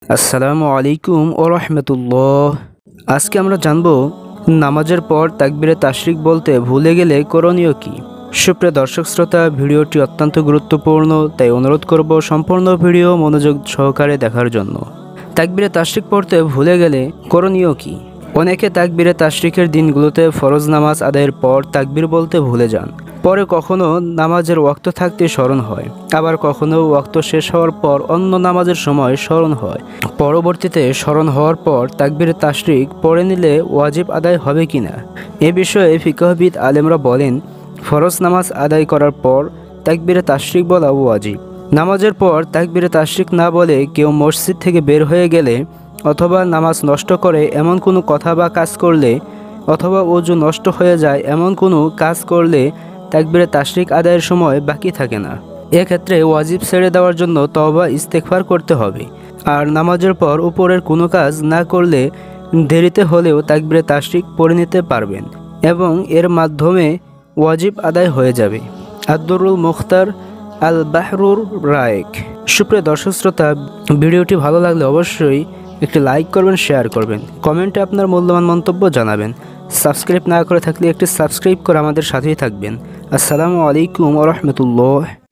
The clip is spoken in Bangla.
আসসালামু আলাইকুম ও রহমতুল্লাহ। আজকে আমরা জানব নামাজের পর তাকবীরে তাশরিক বলতে ভুলে গেলে করণীয় কি। সুপ্রিয় দর্শক শ্রোতা, ভিডিওটি অত্যন্ত গুরুত্বপূর্ণ, তাই অনুরোধ করব সম্পূর্ণ ভিডিও মনোযোগ সহকারে দেখার জন্য। তাকবীরে তাশরিক পড়তে ভুলে গেলে করণীয় কি। অনেকে তাকবীরে তাশরিকের দিনগুলোতে ফরজ নামাজ আদায়ের পর তাকবীর বলতে ভুলে যান। পরে কখনো নামাজের ওয়াক্ত থাকতে স্মরণ হয়, আবার কখনো ওয়াক্ত শেষ হওয়ার পর অন্য নামাজের সময় স্মরণ হয়। পরবর্তীতে স্মরণ হওয়ার পর তাকবীরে তাশরিক পড়ে নিলে ওয়াজিব আদায় হবে কিনা। এ বিষয়ে ফিকহবিদ আলেমরা বলেন, ফরজ নামাজ আদায় করার পর তাকবীরে তাশরিক বলা ওয়াজিব। নামাজের পর তাকবীরে তাশরিক না বলে কেউ মসজিদ থেকে বের হয়ে গেলে, অথবা নামাজ নষ্ট করে এমন কোনো কথা বা কাজ করলে, অথবা ওযু নষ্ট হয়ে যায় এমন কোনো কাজ করলে তাকবীরে তাশরিক আদায়ের সময় বাকি থাকে না। এক্ষেত্রে ওয়াজিব ছেড়ে দেওয়ার জন্য তওবা ইস্তেগফার করতে হবে। আর নামাজের পর উপরের কোনো কাজ না করলে দেরিতে হলেও তাকবীরে তাশরিক পড়ে নিতে পারবেন এবং এর মাধ্যমে ওয়াজিব আদায় হয়ে যাবে। আদ-দুরুল মুখতার, আল বাহরুর রায়েক। সুপ্রিয় দর্শক শ্রোতা, ভিডিওটি ভালো লাগলে অবশ্যই একটি লাইক করবেন, শেয়ার করবেন, কমেন্টে আপনার মূল্যবান মন্তব্য জানাবেন। সাবস্ক্রাইব না করে থাকলে একটি সাবস্ক্রাইব করে আমাদের সাথেই থাকবেন। আসসালামু আলাইকুম ওয়া রাহমাতুল্লাহ।